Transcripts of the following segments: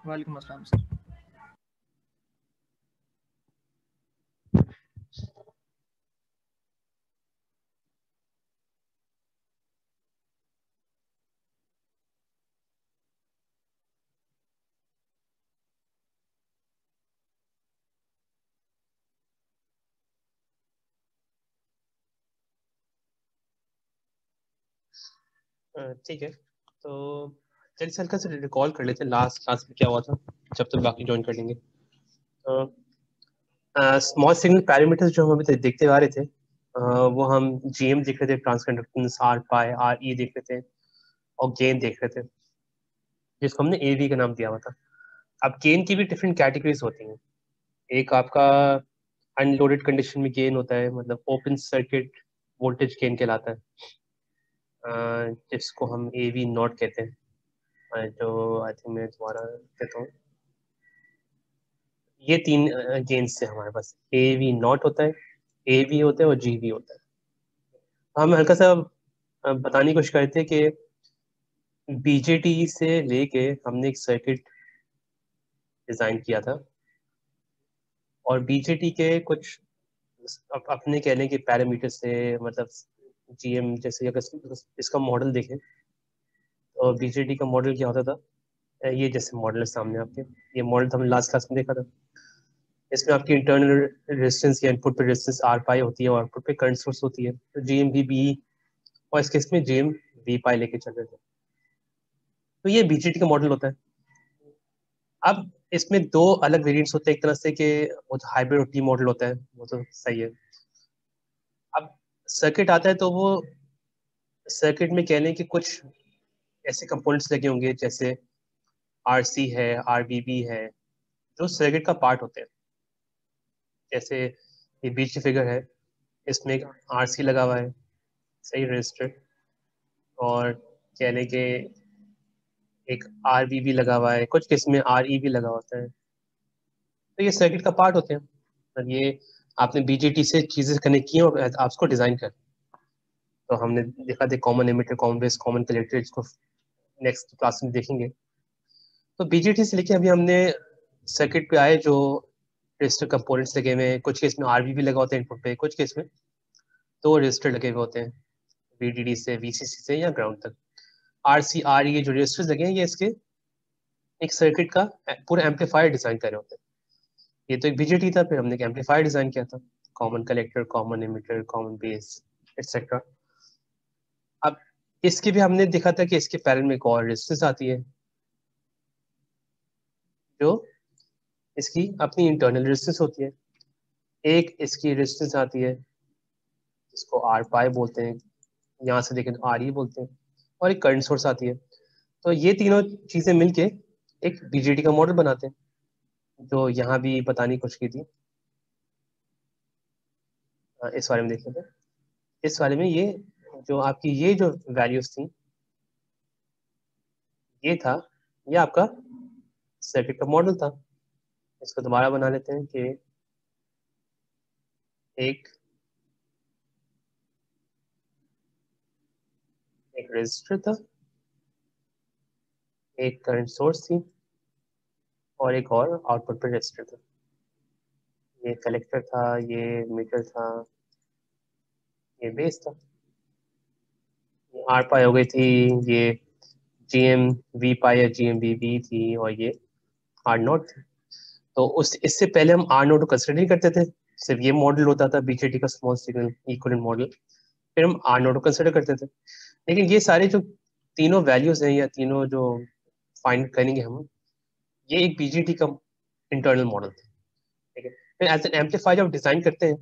वालेकुम अस्सलाम सर। ठीक है, तो चलिए हल्का से रिकॉल कर लेते हैं लास्ट क्लास में क्या हुआ था, जब तक बाकी ज्वाइन कर लेंगे। स्मॉल सिग्नल पैरामीटर्स जो हम अभी देखते आ रहे थे, वो हम जीएम देख रहे थे, transconductance, R pi, R E देख रहे थे और गेन देख रहे थे, जिसको हमने एवी का नाम दिया हुआ था। अब गेन की भी डिफरेंट कैटेगरीज होती हैं। एक आपका अनलोडेड कंडीशन में गेन होता है, मतलब ओपन सर्किट वोल्टेज गेन कहलाता है, जिसको हम एवी नॉट कहते हैं। जो आई थिंक मैं दोबारा कहता हूँ, ये तीन गेन्स थे हमारे पास। ए वी नॉट होता है, ए वी होता है और जी वी होता है। हम हल्का सा बताने की कोशिश करते हैं कि बीजेटी से लेके हमने एक सर्किट डिजाइन किया था, और बीजेटी के कुछ अपने कहने के पैरामीटर से, मतलब जीएम जैसे अगर इसका मॉडल देखें तो बीजेटी का मॉडल क्या होता था, ये जैसे मॉडल है सामने आपके, ये मॉडल तो हमने लास्ट क्लास में देखा था। इसमें आपकी इंटरनल रेजिस्टेंस या इनपुट पे रेजिस्टेंस आर पाई होती है और आउटपुट पे करंट सोर्स होती है, तो जीएम वी बी, और इस केस में जीएम वी पाई लेके चल रहे थे। तो ये बीजेटी का मॉडल होता है। अब इसमें दो अलग वेरिएंट्स होते हैं, एक तरह से कि वो तो हाइब्रिड और टी मॉडल होता है, वो तो सही है। अब सर्किट आता है तो वो सर्किट में कहने के कुछ ऐसे कंपोनेंट्स लगे होंगे, जैसे आरसी है, आरबीबी है, जो सर्किट का पार्ट होते हैं। जैसे ये बीच की फिगर है, इसमें एक आरसी लगा हुआ है, सही रजिस्टर, और कहने के एक आर बी भी लगा हुआ है, कुछ केस में आर ई भी लगा होता है। तो ये सर्किट का पार्ट होते हैं। मतलब ये आपने बीजेटी से चीजें कनेक्ट की और आप उसको डिजाइन कर, तो हमने देखा था common emitter, common base, common collector, इसको नेक्स्ट क्लास में देखेंगे। तो बीजेटी से लेके अभी हमने सर्किट पे आए, जो रजिस्टर कंपोनेंट्स लगे हुए हैं, कुछ केस में आरबीबी लगा होता है इनपुट पे, कुछ केस में दो रजिस्टर लगे हुए होते हैं, वीडीडी से, वीसीसी से या ग्राउंड तक। आर सी आर ये जो रजिस्टर्स लगे हैं, ये इसके एक सर्किट का पूरा एम्पलीफायर डिजाइन कर रहे होते हैं। ये तो एक बीजेटी था, फिर हमने एक एम्पलीफायर डिजाइन किया था, common collector, common emitter, common base, etcetera. अब इसके भी हमने देखा था कि इसके पैरेलल में एक और रेजिस्टेंस आती है, जो इसकी अपनी इंटरनल रेजिस्टेंस होती है। एक इसकी रेजिस्टेंस आती है, इसको आर पाई बोलते हैं, यहाँ से देखें तो आर ई बोलते हैं, और एक करंट सोर्स आती है। तो ये तीनों चीजें मिलके एक बीजेटी का मॉडल बनाते हैं, जो यहाँ भी बताने की कोशिश की थी। इस बारे में देख लेते हैं। इस वाले में ये जो आपकी ये जो वैल्यूज थी, ये था, ये आपका सर्किट का मॉडल था। इसको दोबारा बना लेते हैं कि एक रेजिस्टर था, एक करंट सोर्स थी, और एक और आउटपुट पर रेजिस्टर था। ये कलेक्टर था, ये मीटर था, ये बेस था, ये आर पाई हो गई थी, ये जीएम वी पाई या जीएम वी बी थी, और ये आर नोट थी। तो उस इससे पहले हम आर नोट को कंसिडर नहीं करते थे, सिर्फ ये मॉडल होता था बीजेटी का, स्मॉल सिग्नल इक्विवेलेंट मॉडल। फिर हम आर नोट को कंसिडर करते थे। लेकिन ये सारे जो तीनों वैल्यूज हैं या तीनों जो फाइंड करेंगे हम, ये एक बीजेटी का इंटरनल मॉडल था। ठीक है, फिर एज एन एम्पलीफायर जब डिजाइन करते हैं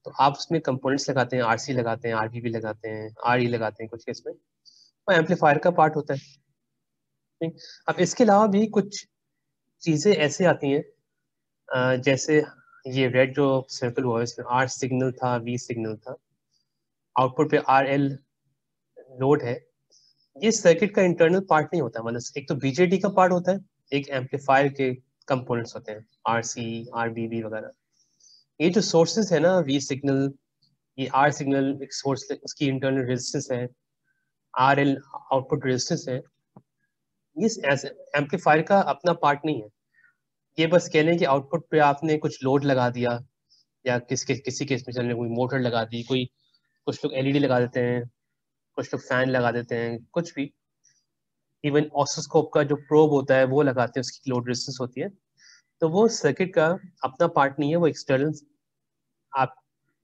तो आप उसमें कंपोनेंट्स लगाते हैं, आरसी लगाते हैं, आरबीबी लगाते हैं, आर ई लगाते हैं कुछ केस में, वो एम्पलीफायर का पार्ट होता है। ठीक, अब इसके अलावा भी कुछ चीजें ऐसे आती हैं, जैसे ये रेड जो सर्कल हुआ है, इसमें आर सिग्नल था, वी सिग्नल था, आउटपुट पे आर एल लोड है। ये सर्किट का इंटरनल पार्ट नहीं होता, मतलब एक तो बीजेटी का पार्ट होता है, एक एम्पलीफायर के कंपोनेंट्स होते हैं, R C, R B B वगैरह। ये जो सोर्सेज है ना, वी सिग्नल, ये आर सिग्नल एक सोर्स, उसकी इंटरनल रेजिस्टेंस है, आर एल आउटपुट रेजिस्टेंस है, ये एम्पलीफायर का अपना पार्ट नहीं है। ये बस कह लें कि आउटपुट पे आपने कुछ लोड लगा दिया, या किसी केस में चलने कोई मोटर लगा दी, कोई कुछ लोग एलईडी लगा देते हैं, कुछ लोग फैन लगा देते हैं, कुछ भी। इवन ऑसिलोस्कोप का जो प्रोब होता है वो लगाते हैं, उसकी लोड रेजिस्टेंस होती है। तो वो सर्किट का अपना पार्ट नहीं है, वो एक्सटर्नल आप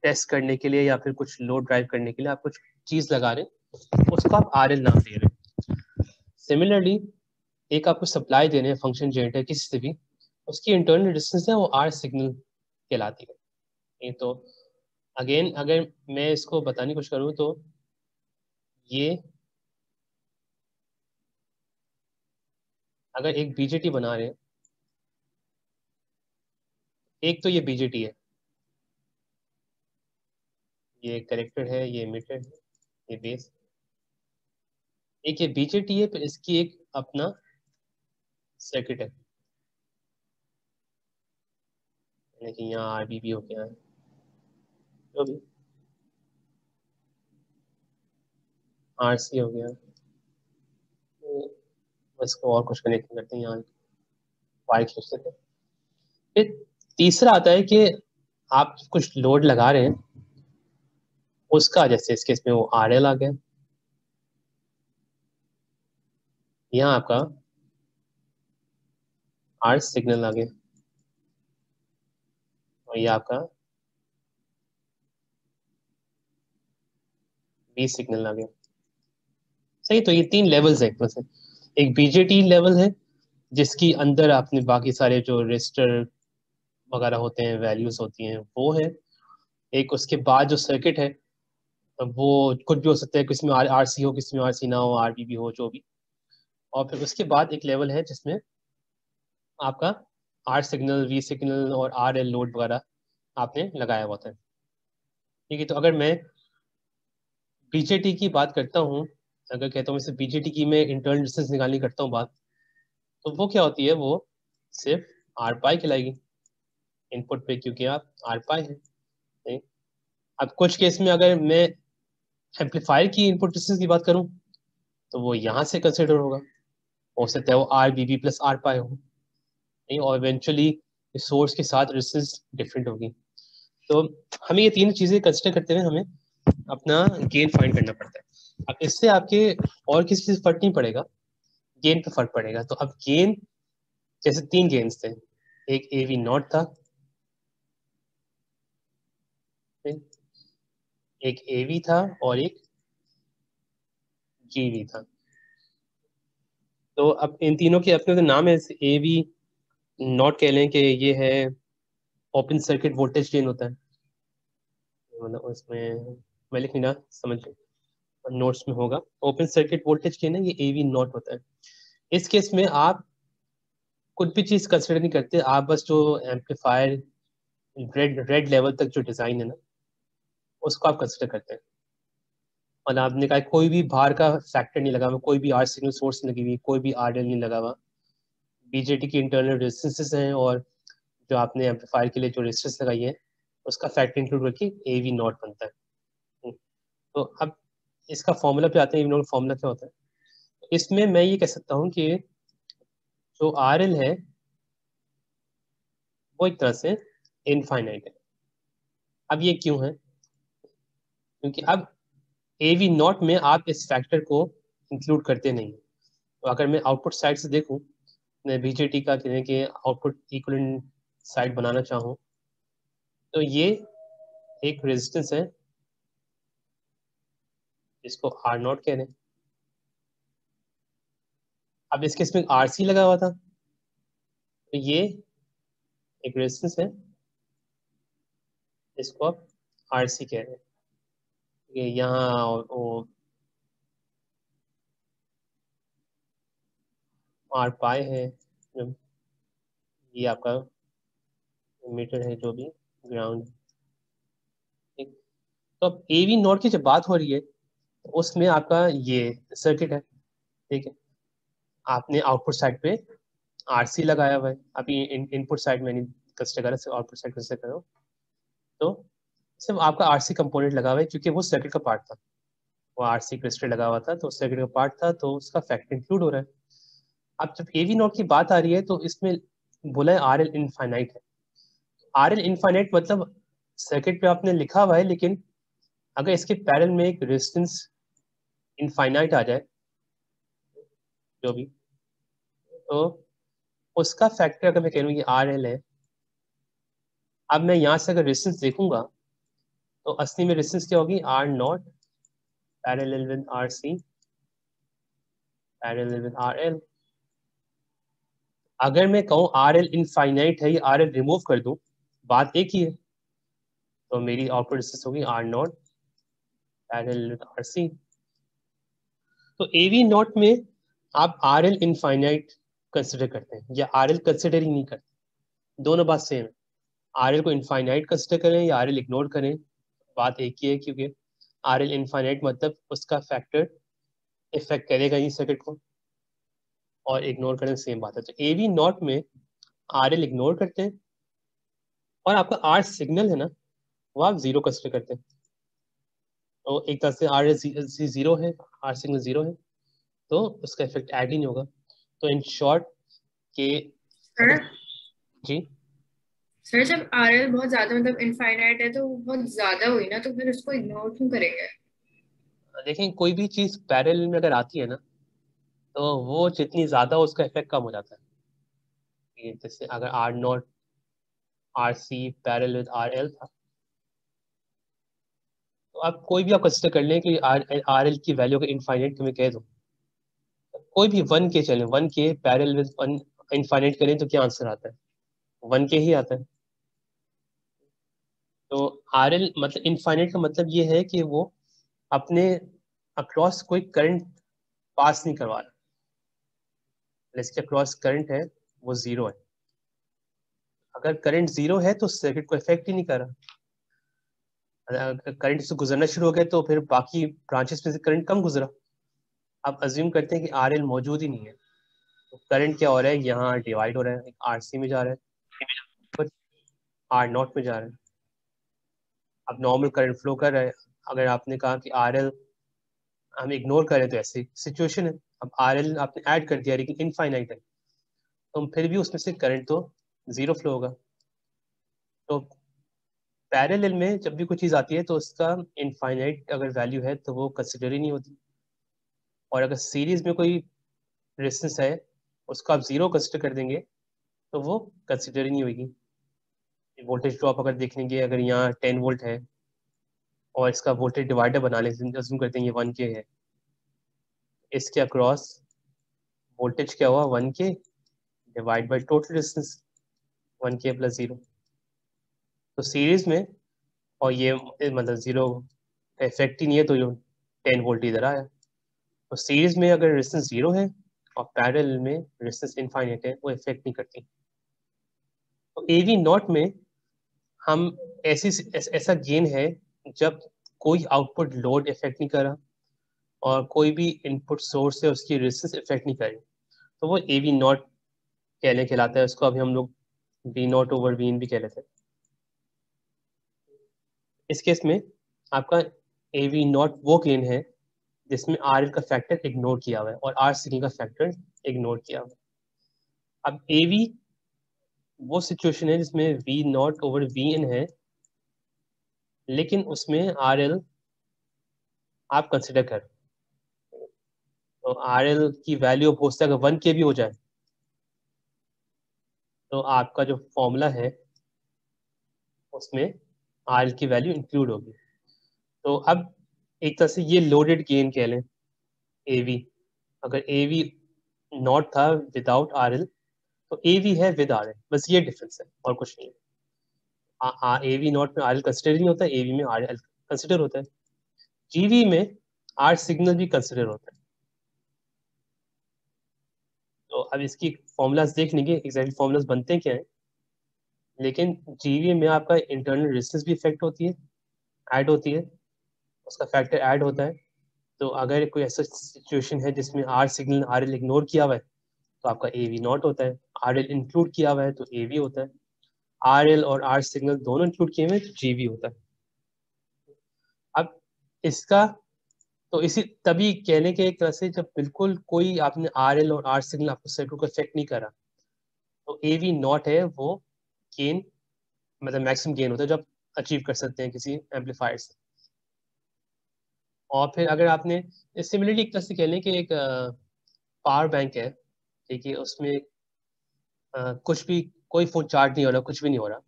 टेस्ट करने के लिए या फिर कुछ लोड ड्राइव करने के लिए आप कुछ चीज लगा रहे हैं, उसको आप आर एल नाम दे रहे हैं। सिमिलरली एक आपको सप्लाई दे रहे हैं फंक्शन जनरेटर किसी से भी, उसकी इंटरनल रेजिस्टेंस है वो आर सिग्नल कहलाती है। ये तो अगेन अगर मैं इसको बताने की कोशिश करूँ तो ये अगर एक बीजेटी बना रहे हैं, एक तो ये बीजेटी है, ये कलेक्टर है, ये मीटर है, ये बेस, एक ये बीजेटी है, फिर इसकी एक अपना सर्किट है, लेकिन यहाँ आरबीबी हो गया है, जो भी आरसी हो गया, बस को और कुछ कनेक्ट करते हैं, यहाँ वायर खींच देते हैं। फिर तीसरा आता है कि आप कुछ लोड लगा रहे हैं, उसका जैसे इस केस में वो आर एल आ गया, यहाँ आपका आर सिग्नल आ गया, और ये आपका बी सिग्नल आ गया। सही, तो ये तीन लेवल्स है इसमें से। एक बीजेटी लेवल है जिसकी अंदर आपने बाकी सारे जो रजिस्टर वगैरह होते हैं, वैल्यूज होती हैं, वो है। एक उसके बाद जो सर्किट है, वो कुछ भी हो सकता है, किसी में आर सी हो, किसी में आर सी ना हो, आर बी भी हो, जो भी। और फिर उसके बाद एक लेवल है जिसमें आपका आर सिग्नल, वी सिग्नल और आर एल लोड वगैरह आपने लगाया हुआ था। ठीक है, तो अगर मैं बीजेटी की बात करता हूँ, अगर कहता हूँ मैं बीजेटी की मैं इंटरनल रेजिस्टेंस निकालनी करता हूँ बात, तो वो क्या होती है, वो सिर्फ आर पाई कहलाएगी इनपुट पे, क्योंकि आप आर पाई है। नहीं? अब कुछ केस में अगर मैं एम्पलीफायर की इनपुट रेजिस्टेंस की बात करूँ, तो वो यहाँ से कंसिडर होगा, हो सकता है वो R B B plus R pi हो, नहीं, और इवेंचुअली सोर्स के साथ रेजिस्टेंस डिफरेंट होगी। तो हमें ये तीन चीजें कंसिडर करते हुए हमें अपना गेन फाइंड करना पड़ता है। अब इससे आपके और किसी चीज फर्क नहीं पड़ेगा, गेन पे फर्क पड़ेगा। तो अब गेन, जैसे तीन गेन्स थे, एक ए वी नॉट था, एक ए वी था, और एक जी वी था। तो अब इन तीनों के अपने तो नाम है, ए वी नॉट कह लें कि ये है ओपन सर्किट वोल्टेज गेन होता है, मतलब उसमें मैं लिख नहीं रहा, समझ नोट्स में होगा, ओपन सर्किट वोल्टेज गेन है, ये ए वी नॉट होता है। इस केस में आप कुछ भी चीज कंसिडर नहीं करते, आप बस जो एम्पलीफायर रेड रेड लेवल तक जो डिजाइन है ना, उसको आप कंसिडर करते हैं। और आपने कहा कोई भी बाहर का फैक्टर नहीं लगा हुआ, कोई भी आर सिग्नल सोर्स नहीं लगी हुई, कोई भी आर एल नहीं लगा हुआ, बीजेटी की इंटरनल रेजिस्टेंसेस हैं, और जो आपने एम्पलीफायर के लिए जो रेजिस्टेंस लगाई है उसका फैक्टर इंक्लूड करके ए वी नॉट बनता है। तो अब इसका फॉर्मूला पे आते हैं, वी नॉट फॉर्मूला क्या होता है। इसमें मैं ये कह सकता हूँ कि जो आर एल है वो एक तरह से इनफाइनाइट है। अब ये क्यों है, क्योंकि अब ए वी नॉट में आप इस फैक्टर को इंक्लूड करते नहीं। तो अगर मैं आउटपुट साइड से देखूं, मैं बीजेटी का कहने के आउटपुट इक्विवेलेंट साइड बनाना चाहूँ, तो ये एक रेजिस्टेंस है जिसको आर नॉट कह रहे हैं। अब इसके इसमें आर सी लगा हुआ था, तो ये एक रेजिस्टेंस है, इसको आप आर सी कह रहे हैं। ये यहाँ वो आर पाई है, ये आपका मीटर है, जो भी ग्राउंड। ठीक, तो अब ए वी नॉट की जब बात हो रही है, तो उसमें आपका ये सर्किट है। ठीक है, आपने आउटपुट साइड पे आरसी लगाया हुआ है, अभी इनपुट साइड में नहीं कंसिडर करा, सिर्फ आउटपुट साइड कंसिडर करो, तो सिर्फ आपका आरसी कंपोनेंट लगा हुआ है क्योंकि वो सर्किट का पार्ट था। वो आरसी क्रिस्टल लगा हुआ था तो सर्किट का पार्ट था, तो उसका फैक्टर इंक्लूड हो रहा है। अब जब ए वी नॉट की बात आ रही है तो इसमें बोला है आर एल इनफाइनाइट है। आर एल इनफाइनाइट मतलब सर्किट पे आपने लिखा हुआ है, लेकिन अगर इसके पैरेलल में एक रेजिस्टेंस इनफाइनाइट आ जाए जो भी, तो उसका फैक्टर अगर मैं कह लूँ ये आर एल है, अब मैं यहाँ से अगर रेजिस्टेंस देखूंगा तो असली में रेजिस्टेंस क्या होगी, R naught parallel with R C parallel with R L. अगर मैं कहूँ आर एल इनफाइनाइट है, ये आर एल रिमूव कर दूं, बात एक ही है, तो मेरी आउटपुट रेजिस्टेंस होगी R naught parallel with R C. तो ए वी नॉट में आप आर एल इनफाइनाइट कंसिडर करते हैं या आर एल कंसिडर ही नहीं करते, दोनों बात सेम है। आर एल को इनफाइनाइट कंसिडर करें या आर एल इग्नोर करें, बात एक ही है, क्योंकि आर एल इनफाइनाइट मतलब उसका फैक्टर इफेक्ट करेगा ही सर्किट को, और इग्नोर करें सेम बात है। तो ए वी नॉट में आर एल इग्नोर करते हैं, और आपका आर सिग्नल है ना, वो आप जीरो कंसिडर करते हैं। तो एक तरह से आर एल जीरो है, आर सिग्नल जीरो है, तो उसका इफेक्ट ऐड ही नहीं होगा। तो इन शॉर्ट के सर अगर जी सर जब आरएल बहुत ज्यादा मतलब इनफाइनाइट है तो वो बहुत ज्यादा हुई ना, तो फिर उसको इग्नोर क्यों करेंगे? देखें, कोई भी चीज पैरेलल में अगर आती है ना, तो वो जितनी ज्यादा हो उसका इफेक्ट कम हो जाता है। ये जैसे अगर R naught R C parallel with R L था, तो आप कोई भी आप कंसिडर कर लें कि आर एल की वैल्यू अगर इनफाइनाइट मैं कह दूं, कोई भी वन के चले, वन के पैरेलल विद वन इनफाइनाइट करें तो क्या आंसर आता है, वन के ही आता है। तो आर एल मतलब इनफाइनाइट का मतलब ये है कि वो अपने अक्रॉस कोई करंट पास नहीं करवा रहा, इसके अक्रॉस करंट है वो जीरो है। अगर करंट जीरो है तो सर्किट को इफेक्ट ही नहीं कर रहा। अगर करंट से गुजरना शुरू हो गया तो फिर बाकी ब्रांचेस में से करंट कम गुजरा। आप अज्यूम करते हैं कि आर एल मौजूद ही नहीं है, तो करंट क्या हो रहा है, यहाँ डिवाइड हो रहा है, आर सी में जा रहा है, कुछ आर नॉट में जा रहा है। अब नॉर्मल करंट फ्लो कर रहा है। अगर आपने कहा कि आर एल हम इग्नोर करें तो ऐसी सिचुएशन है। अब आर एल आपने ऐड कर दिया लेकिन इनफाइनाइट है, तो फिर भी उसमें से करंट तो जीरो फ्लो होगा। तो पैरेलल में जब भी कोई चीज़ आती है तो उसका इनफाइनाइट अगर वैल्यू है तो वो कंसिडर ही नहीं होती, और अगर सीरीज में कोई रेजिस्टेंस है उसको आप जीरो कंसिडर कर देंगे तो वो कंसिडर ही नहीं होगी। वोल्टेज ड्रॉप अगर देख लेंगे, अगर यहाँ 10 वोल्ट है और इसका वोल्टेज डिवाइडर बना लेते हैं, assume करते हैं ये 1K है, इसके अक्रॉस वोल्टेज क्या हुआ, 1K divide by total resistance 1K plus zero. तो सीरीज में, और ये मतलब जीरो का इफेक्ट ही नहीं है, तो जो 10 वोल्ट इधर आया। तो सीरीज में अगर रेजिस्टेंस जीरो है और पैरेलल में रेजिस्टेंस इनफाइनाइट है, वो इफेक्ट नहीं करती। तो ए वी नॉट में हम ऐसा गेन है जब कोई आउटपुट लोड इफेक्ट नहीं कर रहा और कोई भी इनपुट सोर्स है उसकी रेजिस्टेंस इफेक्ट नहीं कर रही, तो वो ए वी नॉट कहने कहलाता है। उसको अभी हम लोग वी नॉट ओवर वी इन भी कह लेते हैं। इस केस में आपका ए वी नॉट वो गेन है जिसमें आर एल का फैक्टर इग्नोर किया हुआ है और आर सी का फैक्टर इग्नोर किया हुआ है। अब ए वी वो सिचुएशन है जिसमें वी नॉट ओवर वी इन है, लेकिन उसमें आर एल आप कंसिडर कर, तो आर एल की वैल्यू हो सकता है अगर 1K भी हो जाए, तो आपका जो फॉर्मूला है उसमें आर एल की वैल्यू इंक्लूड होगी। तो अब एक तरह से ये लोडेड गेन कह लें ए वी। अगर ए वी नॉट था विदाउट आर एल, तो ए वी है विद आर एल, बस ये डिफरेंस है और कुछ नहीं है। ए वी नॉट में आर एल कंसिडर नहीं होता, ए वी में आर एल कंसिडर होता है। जी वी में आर सिग्नल भी कंसिडर होता है। तो अब इसकी फॉर्मूलाज देख लेंगे एग्जैक्ट फॉर्मूलाज बनते हैं क्या है, लेकिन जीवी में आपका इंटरनल रेजिस्टेंस भी इफेक्ट होती है, ऐड होती है, उसका फैक्टर ऐड होता है। तो अगर कोई ऐसा सिचुएशन है जिसमें R signal R L ignore किया हुआ है, तो आपका ए वी नॉट होता है। आर एल इंक्लूड किया हुआ है तो ए वी होता है। आर एल और आर सिग्नल दोनों इंक्लूड किए हुए हैं तो जी वी होता है। अब इसका तो इसी तभी कहने के एक तरह से जब बिल्कुल कोई आपने आर एल और आर सिग्नल आपको सर्किट को चेक नहीं करा, तो ए वी नॉट है वो गेन, मतलब मैक्सिमम गेन होता है जो आप अचीव कर सकते हैं किसी एम्पलीफायर से। और फिर अगर आपने सिमिलरली एक तरह से कह लें कि एक पावर बैंक है, ठीक है, उसमें कुछ भी कोई फोन चार्ज नहीं हो रहा, कुछ भी नहीं हो रहा,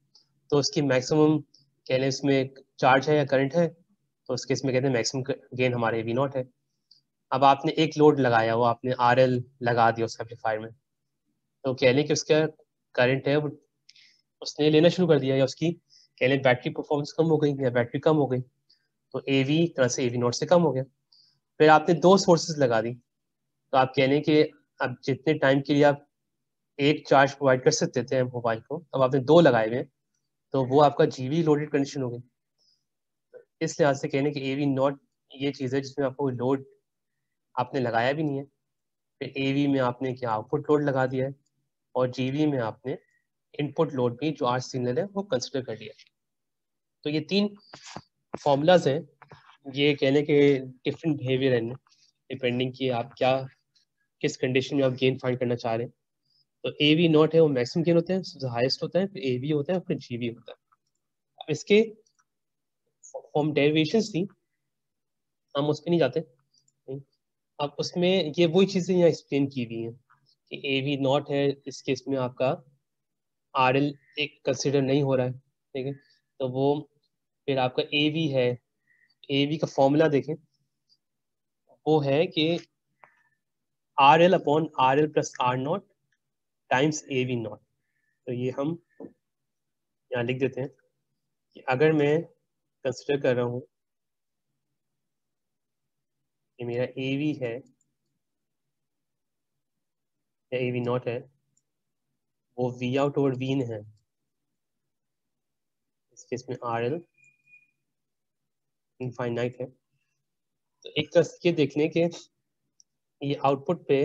तो उसकी मैक्सिमम कह लें उसमें चार्ज है या करंट है, तो उस केस में कहते हैं मैक्सिमम गेन हमारे वी नॉट है। अब आपने एक लोड लगाया, वो आपने आर एल लगा दिया उस एम्पलीफायर में, तो कह लें कि उसका करंट है वो उसने लेना शुरू कर दिया, या उसकी कह लें बैटरी परफॉर्मेंस कम हो गई या बैटरी कम हो गई, तो ए वी तरह से ए वी नॉट से कम हो गया। फिर आपने दो सोर्सेज लगा दी, तो आप कह लें कि अब जितने टाइम के लिए आप एक चार्ज प्रोवाइड कर सकते थे मोबाइल को, अब आपने दो लगाए हुए हैं, तो वो आपका जीवी लोडेड कंडीशन हो गई। इस लिहाज से कहने कि ए वी नॉट ये चीज़ है जिसमें आपको लोड आपने लगाया भी नहीं है, फिर ए वी में आपने क्या आउटपुट लोड लगा दिया है, और जीवी में आपने इनपुट लोड भी जो आर सिग्नल है वो कंसिडर कर लिया। तो ये तीन फॉर्मूलाज हैं, ये कहने के डिफरेंट बिहेवियर हैं डिपेंडिंग कि आप क्या किस कंडीशन में आप गेन फाइंड करना चाह रहे हैं। तो ए वी नॉट है वो मैक्सिमम गेन होता है, सबसे हाईएस्ट होता है, फिर ए वी होता है, फिर जी वी होता है। अब इसके फॉर्म डेरिवेशंस थी, हम उस पर नहीं जाते। अब उसमें ये वही चीज़ें यहाँ एक्सप्लेन की हुई हैं कि ए वी नॉट है, इस केस में आपका आर एल एक कंसिडर नहीं हो रहा है, ठीक है, तो वो फिर आपका ए वी है, ए वी का फॉर्मूला देखें, वो है कि R L upon R L plus R naught times A V naught. तो ये हम यहाँ लिख देते हैं कि अगर मैं कंसिडर कर रहा हूँ कि मेरा ए वी है या ए वी नॉट है, वो वी आउट ओवर वी इन है, इस केस में आर एल इनफाइनाइट है, तो एक तरह से ये देखने के ये आउटपुट पे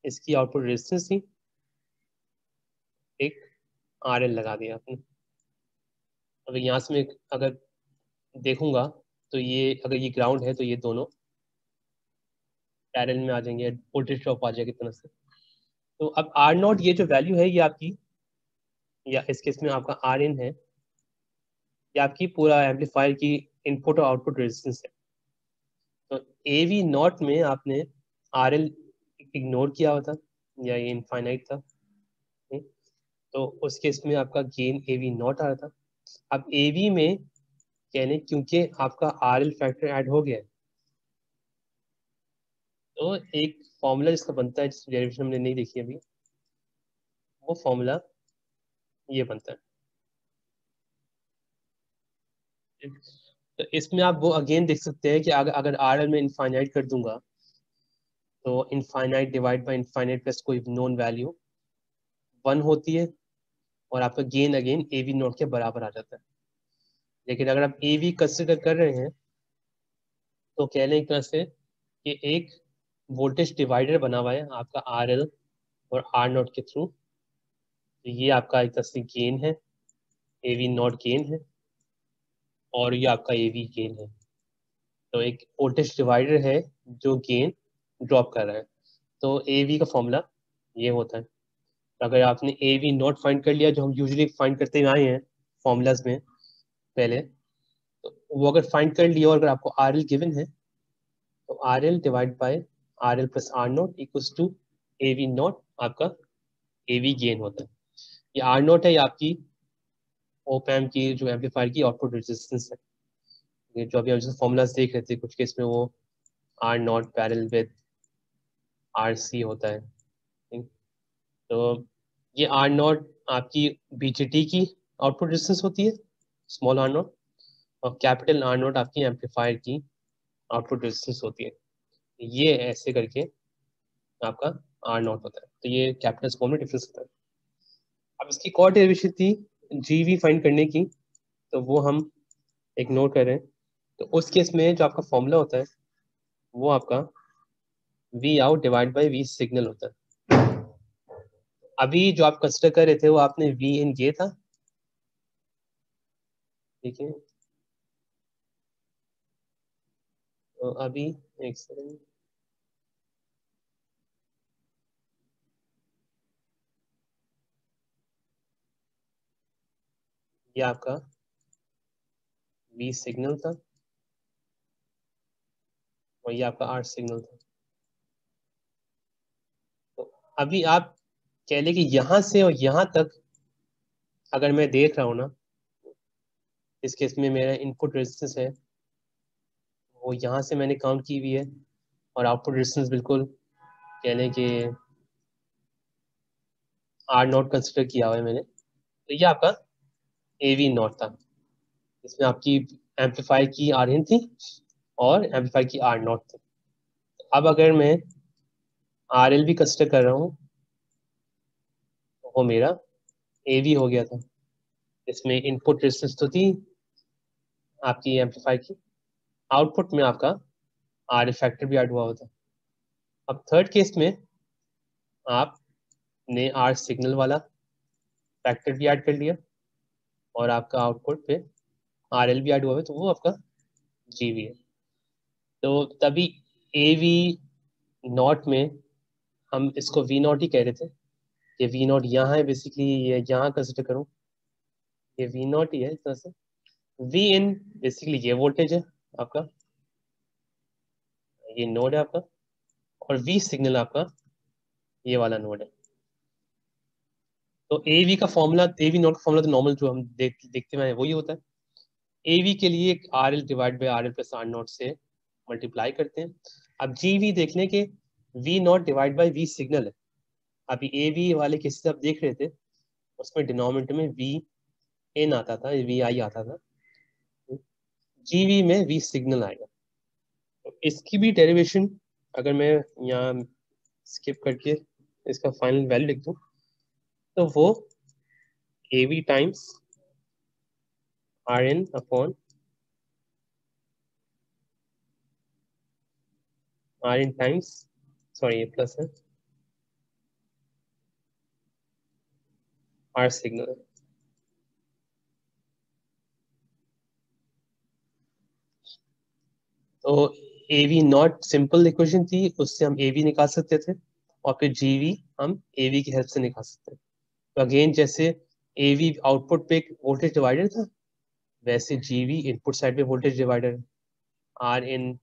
इसकी आउटपुट रेजिस्टेंस थी, एक आर एल लगा दिया आपने। अगर यहाँ से मैं अगर देखूंगा, तो ये अगर ये ग्राउंड है तो ये दोनों पैरेलल में आ जाएंगे, वोल्टेज ड्रॉप आ जाएगी तरह से। तो अब आर नॉट ये जो वैल्यू है ये आपकी, या इस केस में आपका आर इन है, ये आपकी पूरा एम्पलीफायर की इनपुट और आउटपुट रेजिस्टेंस है। तो ए वी नॉट में आपने आर एल इग्नोर किया हुआ था, या ये इनफाइनाइट था, नहीं? तो उस केस में आपका गेन ए वी नॉट आ रहा था। अब ए वी में यानी क्योंकि आपका आर एल फैक्टर ऐड हो गया है, तो एक फॉर्मूला जिसका बनता है, जिस डेरिवेशन हमने नहीं देखी अभी, वो फॉर्मूला ये बनता है। तो इसमें आप वो अगेन देख सकते हैं कि अगर अगर आर एल में इनफाइनाइट कर दूंगा, तो infinite divide by infinite plus कोई नोन वैल्यू 1 होती है, और आपका gain again A V note के बराबर आ जाता है। लेकिन अगर आप ए वी कंसिडर कर रहे हैं, तो कह लें एक तरह से कि एक वोल्टेज डिवाइडर बना हुआ है आपका आर एल और आर नोट के थ्रू, तो ये आपका एक तरह से गेन है, ए वी नॉट गेन है, और ये आपका ए वी गेन है। तो एक वोल्टेज डिवाइडर है जो गेन ड्रॉप कर रहा है, तो ए वी का फॉर्मूला ये होता है। तो अगर आपने ए वी नॉट फाइंड कर लिया, जो हम यूजुअली फाइंड करते हुए आए हैं फॉर्मूलाज में पहले, तो वो अगर फाइंड कर लिया और अगर आपको आर एल गिवन है, तो R L divide by R L plus R naught equals to A V naught आपका ए वी गेन होता है। ये आर नॉट है, ये आपकी ओप एम्प की जो एम्पलीफायर की आउटपुट रेजिस्टेंस है। ये जो अभी हम जैसे फॉर्मूलाज देख रहे थे, कुछ केस में वो R naught parallel with R C होता है, ठीक? तो ये आर नॉट आपकी बीजेटी की आउटपुट रेजिस्टेंस होती है, स्मॉल आर नॉट, और कैपिटल आर नॉट आपकी एम्पलीफायर की आउटपुट रेजिस्टेंस होती है। ये ऐसे करके आपका आर नॉट होता है, तो ये कैपिटल स्मॉल में डिफरेंस होता है। अब इसकी एक और डेरिवेशन थी जी वी फाइंड करने की, तो वो हम इग्नोर कर रहे हैं। तो उस केस में जो आपका फॉर्मूला होता है, वो आपका V out divide by V signal होता है। अभी जो आप कंसिडर कर रहे थे वो आपने वी इन ये था, ठीक है, तो अभी एक सेकंड, ये आपका V सिग्नल था और ये आपका R सिग्नल था। तो अभी आप कह लें कि यहाँ से और यहाँ तक अगर मैं देख रहा हूँ ना, इस केस में मेरा इनपुट रेजिस्टेंस है वो यहाँ से मैंने काउंट की हुई है, और आउटपुट रेजिस्टेंस बिल्कुल कह लें कि R0 कंसिडर किया हुआ है मैंने। तो ये आपका AV0 था, इसमें आपकी एम्पलीफायर की आर इन थी और एम्पलीफायर की R0 थी। अब अगर मैं RL भी कंसिडर कर रहा हूँ तो वो मेरा AV हो गया था। इसमें इनपुट रेजिस्टेंस तो थी आपकी एम्पलीफायर की, आउटपुट में आपका RL फैक्टर भी ऐड हुआ होता। अब थर्ड केस में आपने R सिग्नल वाला फैक्टर भी ऐड कर लिया और आपका आउटपुट पे RL भी ऐड हुआ है, तो वो आपका GV है। तो तभी AV0 में हम इसको V0 ही कह रहे थे। ये V0 यहाँ है बेसिकली, ये यहाँ कंसिडर करूँ, ये V0 ही है इस तरह से। Vin बेसिकली ये वोल्टेज है आपका, ये नोड है आपका, और V सिग्नल आपका ये वाला नोड है। तो AV का फॉर्मूला, AV0 का फॉर्मूला तो नॉर्मल जो हम देखते हैं वही होता है। AV के लिए RL divide by RL plus R0 से मल्टीप्लाई करते हैं। अब GV देख लें कि V0 divide by V signal है। अभी AV वाले केसेस आप देख रहे थे, उसमें डिनोमिनेटर में VN आता था, VI आता था, GV में V सिग्नल आएगा। तो इसकी भी डेरिवेशन अगर मैं यहाँ स्किप करके इसका फाइनल वैल्यू लिख दूँ तो वो AV times RN upon RN times, sorry ये प्लस है, R सिग्नल है। तो AV0 सिंपल इक्वेशन थी, उससे हम AV निकाल सकते थे और फिर GV हम AV की हेल्प से निकाल सकते हैं। तो अगेन जैसे AV आउटपुट पे एक वोल्टेज डिवाइडर था, वैसे GV इनपुट साइड पे voltage divider, RN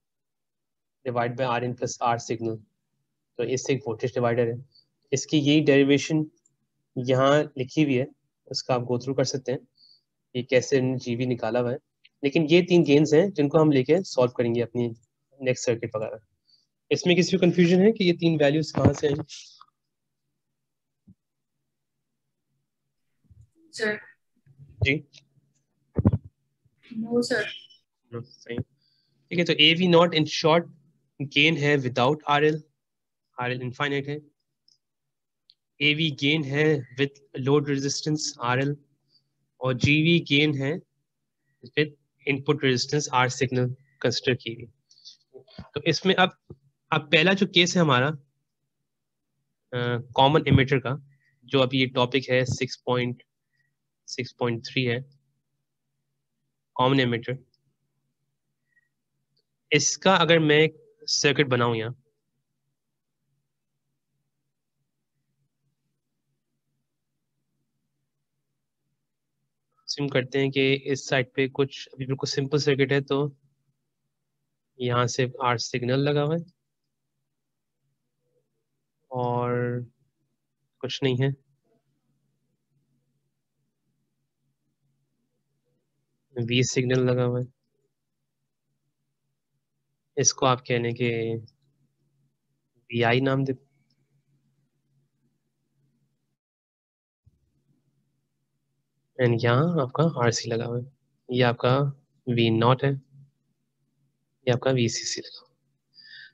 divide by RN plus R signal, तो इससे एक वोल्टेज डिवाइडर है। इसकी यही डेरिवेशन यहाँ लिखी हुई है, उसका आप गो थ्रू कर सकते हैं ये कैसे GV निकाला हुआ है। लेकिन ये 3 गेन्स हैं जिनको हम लेके सॉल्व करेंगे अपनी नेक्स्ट सर्किट वगैरह। इसमें किसी को कंफ्यूजन है कि ये 3 वैल्यूज कहाँ से आएंगी? सर जी नो सर। सही, ठीक है। तो AV0 इन शॉर्ट गेन है विदाउट RL, RL इनफाइनाइट है। AV गेन है विद लोड रेजिस्टेंस RL, और GV गेन है with input resistance R signal consider की गई। तो इसमें अब पहला जो केस है हमारा कॉमन एमिटर का, जो अभी ये टॉपिक है 6.3 है कॉमन एमिटर, इसका अगर मैं सर्किट बनाऊं यहाँ, सिम करते हैं कि इस साइड पे कुछ अभी बिल्कुल सिंपल सर्किट है, तो यहाँ से R सिग्नल लगा हुआ है और कुछ नहीं है, V सिग्नल लगा हुआ है। इसको आप कहने के VI नाम दे, एंड यहाँ आपका RC लगा हुआ है। ये आपका V0 है, ये आपका VCC लगा हुआ है।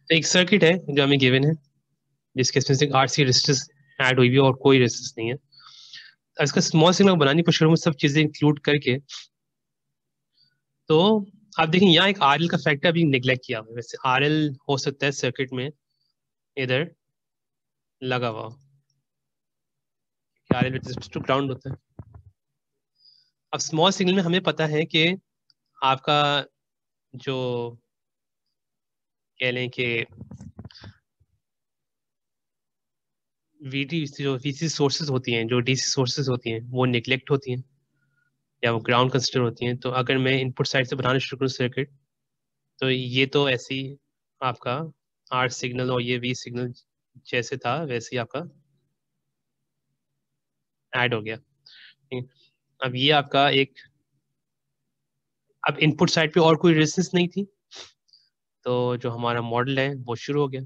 तो एक सर्किट है जो हमें गिवन है, जिसके इसमें से RC रेजिस्टेंस ऐड हुई है और कोई रेजिस्टेंस नहीं है। इसका स्मॉल सिग्नल बनानी कोशिश करूँ सब चीजें इंक्लूड करके, तो आप देखें यहाँ एक RL का फैक्टर अभी निगलेक्ट किया हुआ है। वैसे RL हो सकता है सर्किट में इधर लगा हुआ हो, RL with respect to ground होता है। अब स्मॉल सिग्नल में हमें पता है कि आपका जो कह लें कि वीसी सोर्सेज होती हैं, जो डीसी सोर्सेज होती हैं, वो निगलेक्ट होती हैं या वो ग्राउंड कंसिडर होती हैं। तो अगर मैं इनपुट साइड से बनाना शुरू करूँ सर्किट, तो ये तो ऐसी आपका आर सिग्नल और ये वी सिग्नल जैसे था वैसे ही आपका ऐड हो गया। ठीक है? अब ये आपका एक, अब इनपुट साइड पे और कोई रेजिस्टेंस नहीं थी, तो जो हमारा मॉडल है वो शुरू हो गया।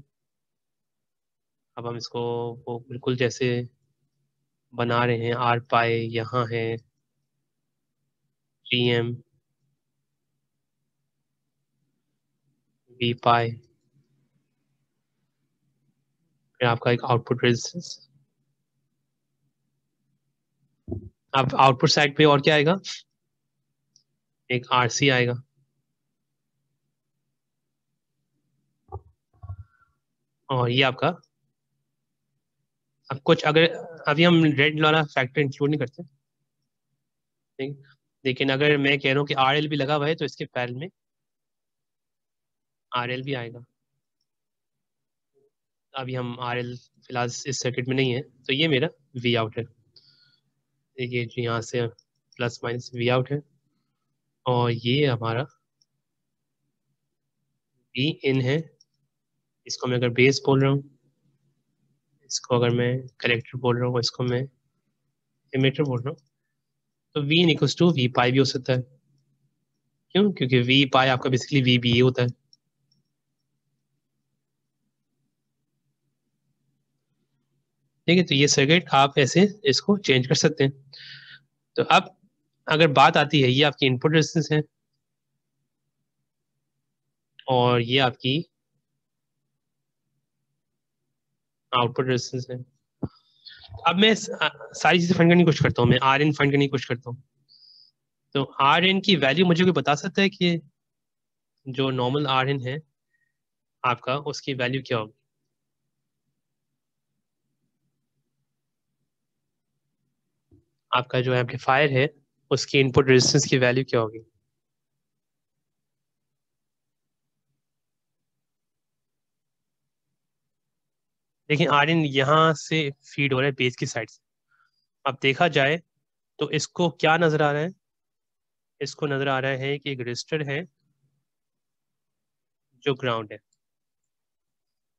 अब हम इसको वो बिल्कुल जैसे बना रहे हैं, आर पाई यहाँ है, जी एम वी पाई, फिर आपका एक आउटपुट रेजिस्टेंस। अब आउटपुट साइड पे और क्या आएगा, एक आरसी आएगा। और ये आपका, अब कुछ अगर अभी हम रेड वाला फैक्टर इंक्लूड नहीं करते, ठीक, लेकिन अगर मैं कह रहा हूँ कि आर एल भी लगा हुआ है तो इसके पैरेलल में आर एल भी आएगा। अभी हम आर एल फिलहाल इस सर्किट में नहीं है, तो ये मेरा वी आउट है। ये जो यहाँ से प्लस माइनस वी आउट है, और ये हमारा वी इन है। इसको मैं अगर बेस बोल रहा हूँ, इसको अगर मैं कलेक्टर बोल रहा हूँ, इसको मैं इमिटर बोल रहा हूँ, तो V in equals to V pi भी हो सकता है। क्यों? क्योंकि वी पाई आपका बेसिकली वी बी होता है। ठीक है, तो ये सर्किट आप ऐसे इसको चेंज कर सकते हैं। तो अब अगर बात आती है, ये आपकी इनपुट रेजिस्टेंस है और ये आपकी आउटपुट रेजिस्टेंस है। अब मैं सारी चीजें फाइंड करने की कोशिश करता हूँ, मैं आर एन फाइंड करने की कोशिश करता हूँ। तो आर एन की वैल्यू मुझे कोई बता सकता है कि जो नॉर्मल आर एन है आपका, उसकी वैल्यू क्या होगी? आपका जो एम्पलीफायर है उसकी इनपुट रेजिस्टेंस की वैल्यू क्या होगी? देखिए, आर एन यहाँ से फीड हो रहा है बेस की साइड से। अब देखा जाए तो इसको क्या नजर आ रहा है? इसको नजर आ रहा है कि एक रजिस्टर है जो ग्राउंड है,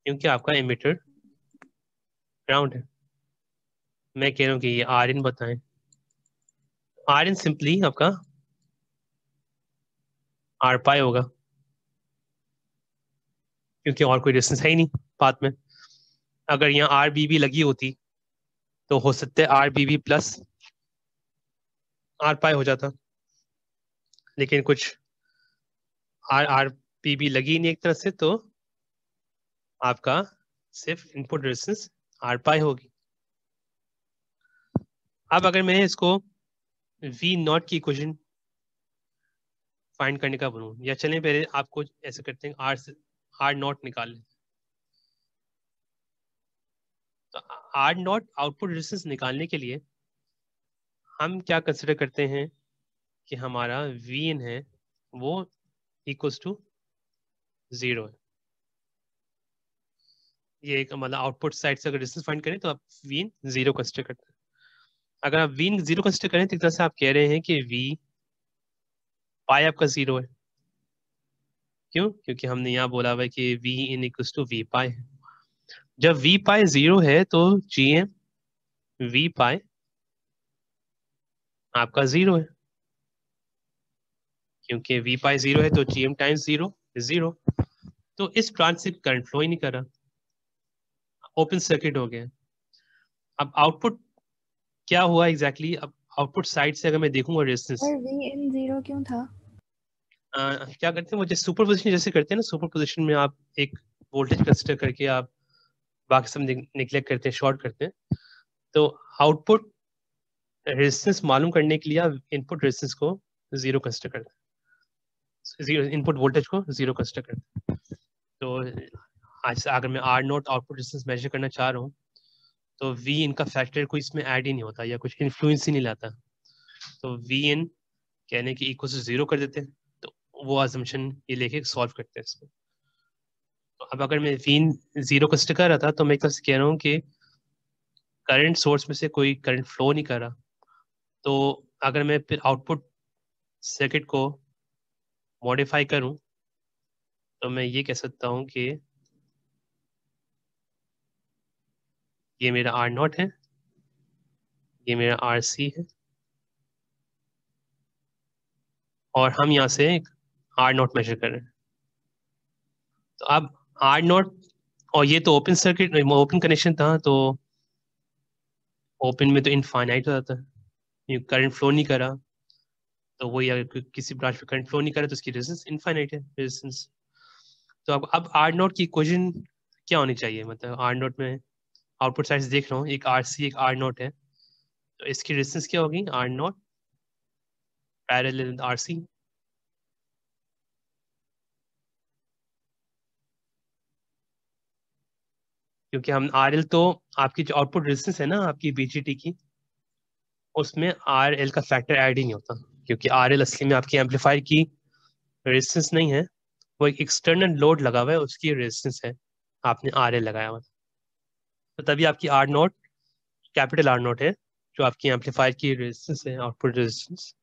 क्योंकि आपका एमिटर ग्राउंड है। मैं कह रहा हूँ कि ये आर इन बताएं। आर इन सिंपली आपका आर पाई होगा, क्योंकि और कोई रेजिस्टेंस है ही नहीं पाथ में। अगर यहाँ आर बी बी लगी होती तो हो सकता है R B B plus R pi हो जाता, लेकिन कुछ आर आर बी बी लगी नहीं एक तरह से, तो आपका सिर्फ इनपुट रेजिस्टेंस आर पाई होगी। अब अगर मैं इसको वी नॉट की इक्वेशन फाइंड करने का बनूं, या चलें पहले आपको ऐसे करते हैं, आर नॉट निकाल लें। तो आर नॉट आउटपुट रेजिस्टेंस निकालने के लिए हम क्या कंसिडर करते हैं कि हमारा वी इन है वो इक्वल्स टू 0 है। ये एक मतलब आउटपुट साइड से अगर रेजिस्टेंस फाइंड करें तो आप वी इन 0 कंसिडर करते हैं। अगर आप वी इन 0 कंसिडर करें तो एक तरह से आप कह रहे हैं कि वी पाई आपका 0 है। क्यों? क्योंकि हमने यहाँ बोला हुआ है कि V in equals to V pi है। जब वी पाई 0 है तो जी एम वी पाई आपका 0 है, क्योंकि वी पाई 0 है तो जी एम टाइम्स 0 इज 0। तो इस ब्रांच से करंट फ्लो ही नहीं कर रहा, ओपन सर्किट हो गया। अब आउटपुट क्या हुआ एग्जैक्टली अब आउटपुट साइड से अगर मैं देखूंगा रेजिस्टेंस, और वी इन 0 क्यों था? क्या करते हैं वो, जैसे सुपर पोजिशन जैसे करते हैं ना, सुपर पोजिशन में आप एक वोल्टेज कंसिडर करके आप बाकी सब निग्लेक्ट करते हैं, शॉर्ट करते हैं। तो आउटपुट रेजिस्टेंस मालूम करने के लिए आप इनपुट रेजिस्टेंस को 0 कंसिडर करते हैं, जीरो इनपुट वोल्टेज को 0 कंसिडर करते हैं। तो आज अगर मैं R naught output resistance measure करना चाह रहा हूँ, तो वी इनका फैक्टर कोई इसमें ऐड ही नहीं होता या कुछ इन्फ्लुएंस ही नहीं लाता। तो वी इन कहने की इक्वल टू 0 कर देते हैं, तो वो अजम्पशन ये लेके सॉल्व करते हैं इसको। अब अगर मैं वीन 0 कंसिडर कर रहा था तो मैं एक तरफ से कह रहा हूँ कि करंट सोर्स में से कोई करंट फ्लो नहीं कर रहा, तो अगर मैं फिर आउटपुट सर्किट को मॉडिफाई करूं तो मैं ये कह सकता हूं कि ये मेरा R0 है, ये मेरा RC है, और हम यहाँ से एक R0 मेजर कर रहे हैं। तो अब R0, और ये तो ओपन सर्किट ओपन कनेक्शन था, तो ओपन में तो इनफाइनाइट हो जाता है, ये करंट फ्लो नहीं करा, तो वही अगर किसी ब्रांच में करंट फ्लो नहीं करे तो उसकी रेजिस्टेंस इनफाइनाइट है रेजिस्टेंस। तो अब R0 की इक्वेशन क्या होनी चाहिए, मतलब R0 में आउटपुट साइड से देख रहा हूँ, एक RC एक R0 है, तो इसकी रेजिस्टेंस क्या होगी, R0 पैरेलल RC। क्योंकि हम RL तो आपकी जो आउटपुट रेजिस्टेंस है ना आपकी BJT की, उसमें RL का फैक्टर ऐड ही नहीं होता, क्योंकि RL असली में आपकी एम्पलीफायर की रेजिस्टेंस नहीं है, वो एक एक्सटर्नल लोड लगा हुआ है उसकी रेजिस्टेंस है, आपने RL लगाया हुआ, तो तभी आपकी R0 कैपिटल R0 है, जो आपकी एम्पलीफायर की रेजिस्टेंस है, आउटपुट रेजिस्टेंस,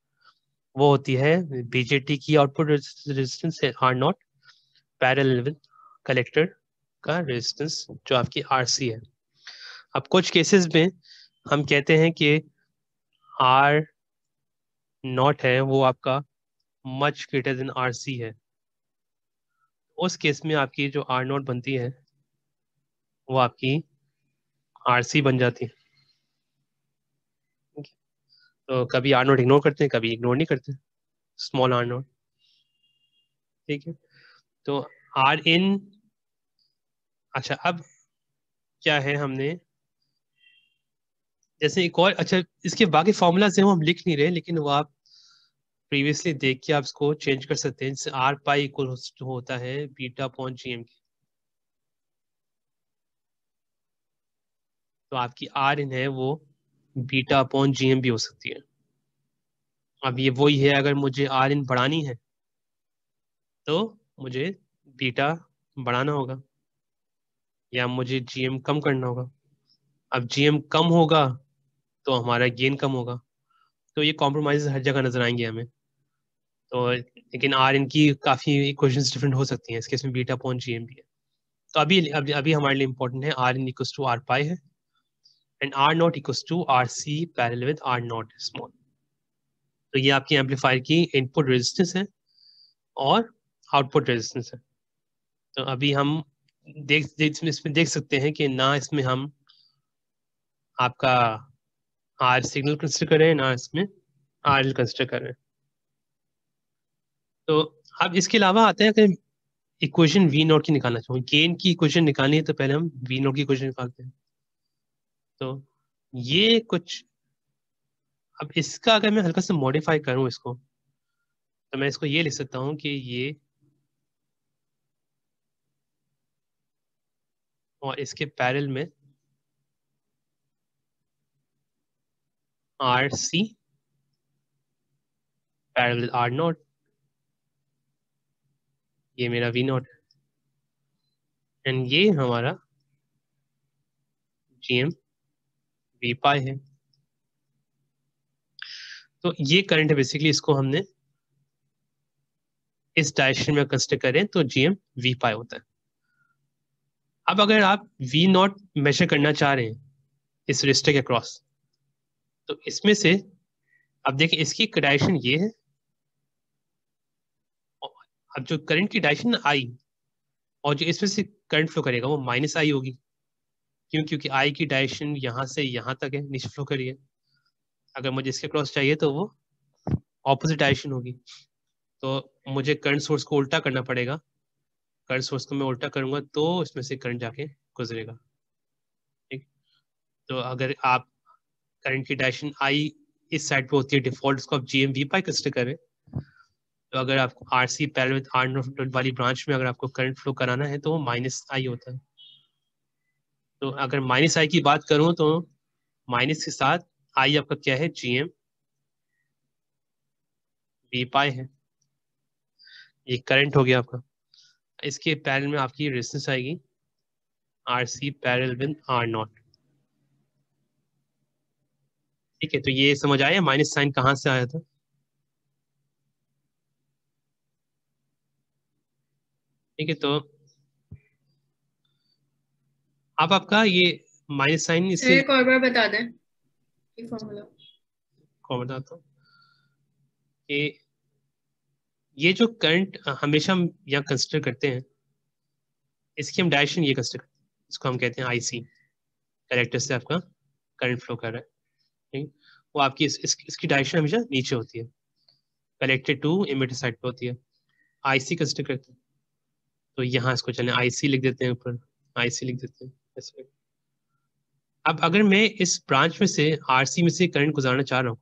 वो होती है BJT की आउटपुट रेजिस्टेंस है R0 पैरेलल विद कलेक्टर का रेजिस्टेंस जो आपकी RC है। अब कुछ केसेस में हम कहते हैं कि R0 है वो आपका मच ग्रेटर देन RC है, उस केस में आपकी जो R0 बनती है वो आपकी RC बन जाती है। तो कभी R0 इग्नोर करते हैं, कभी इग्नोर नहीं करते, स्मॉल R0, ठीक है। तो Rin, अच्छा अब क्या है, हमने जैसे एक और, अच्छा इसके बाकी फॉर्मूलाज हैं वो हम लिख नहीं रहे, लेकिन वो आप प्रीवियसली देख के आप इसको चेंज कर सकते हैं, जैसे R पाई इक्वल होता है बीटा अपॉन GM की, तो आपकी Rin है वो बीटा अपॉन GM भी हो सकती है। अब ये वही है, अगर मुझे Rin बढ़ानी है तो मुझे बीटा बढ़ाना होगा, या मुझे GM कम करना होगा। अब GM कम होगा तो हमारा गेन कम होगा, तो ये कॉम्प्रोमाइज हर जगह नजर आएंगे हमें। तो लेकिन इनकी काफी इक्वेशंस डिफरेंट हो सकती हैं, इस केस में बीटा अपॉन GM भी है। तो अभी हमारे लिए इंपॉर्टेंट है R in equals to R pi है, and R0 equals to RC parallel with R0 small. तो ये आपकी एम्पलीफायर की इनपुट रेजिस्टेंस है और आउटपुट रेजिस्टेंस है। तो अभी हम इसमें देख सकते हैं कि ना इसमें हम आपका R सिग्नल कंसिडर करें, ना इसमें RL कंसिडर करें। तो अब इसके अलावा आते हैं कि इक्वेशन वी नॉट की निकालना चाहूँ, गेन की इक्वेशन निकालनी है तो पहले हम वी नॉट की इक्वेशन निकालते हैं। तो ये कुछ, अब इसका अगर मैं हल्का से मॉडिफाई करूं इसको, तो मैं इसको ये लिख सकता हूँ कि ये, और इसके पैरेलल में RC पैरेलल R0, ये मेरा वी नॉट है, एंड ये हमारा GM वी पाई है। तो ये करंट है बेसिकली, इसको हमने इस डायरेक्शन में कंसिडर करें तो GM वी पाई होता है। अब अगर आप वी नॉट मेजर करना चाह रहे हैं इस रजिस्टर के अक्रॉस, तो इसमें से अब देखिए इसकी डायरेक्शन ये है, अब जो करंट की डायरेक्शन आई, और जो इसमें से करंट फ्लो करेगा वो माइनस आई होगी, क्यों, क्योंकि आई की डायरेक्शन यहाँ से यहाँ तक है, नीचे फ्लो करिए, अगर मुझे इसके क्रॉस चाहिए तो वो ऑपोजिट डायरेक्शन होगी, तो मुझे करंट सोर्स को उल्टा करना पड़ेगा, करंट सोर्स को मैं उल्टा करूंगा तो इसमें से करंट जाके गुजरेगा, ठीक। तो अगर आप करंट की डायरेक्शन आई इस साइड पे होती है डिफॉल्ट, इसको आप GM वी पाई कंसिडर करें, तो अगर आपको RC पैरेलल विद R0 वाली ब्रांच में अगर आपको करंट फ्लो कराना है तो वो माइनस आई होता है। तो अगर माइनस आई की बात करूं तो माइनस के साथ आई आपका क्या है, GM वी पाई है, ये करंट हो गया आपका। इसके पैरेलल में आपकी रेजिस्टेंस आएगी R C parallel with R naught. ठीक है, तो ये समझ आया माइनस साइन कहाँ से आया था? ठीक है, तो अब आपका ये माइनस साइन सर इससे एक और बार बता दें ये फॉर्मूला। कौन बताता हूँ कि ये जो करंट हमेशा हम यहाँ कंसिडर करते हैं, इसकी हम डायरेक्शन ये कंसिडर करते हैं, इसको हम कहते हैं आईसी। कलेक्टर से आपका करंट फ्लो कर रहा है, ठीक, वो आपकी इसकी डायरेक्शन हमेशा नीचे होती है, कलेक्टर टू इमिटर साइड पे होती है। आईसी कंसिडर करते हैं, तो यहाँ इसको चलें आईसी लिख देते हैं, ऊपर आईसी लिख देते हैं ऐसे। अब अगर मैं इस ब्रांच में से आरसी में से करंट गुजारना चाह रहा हूँ,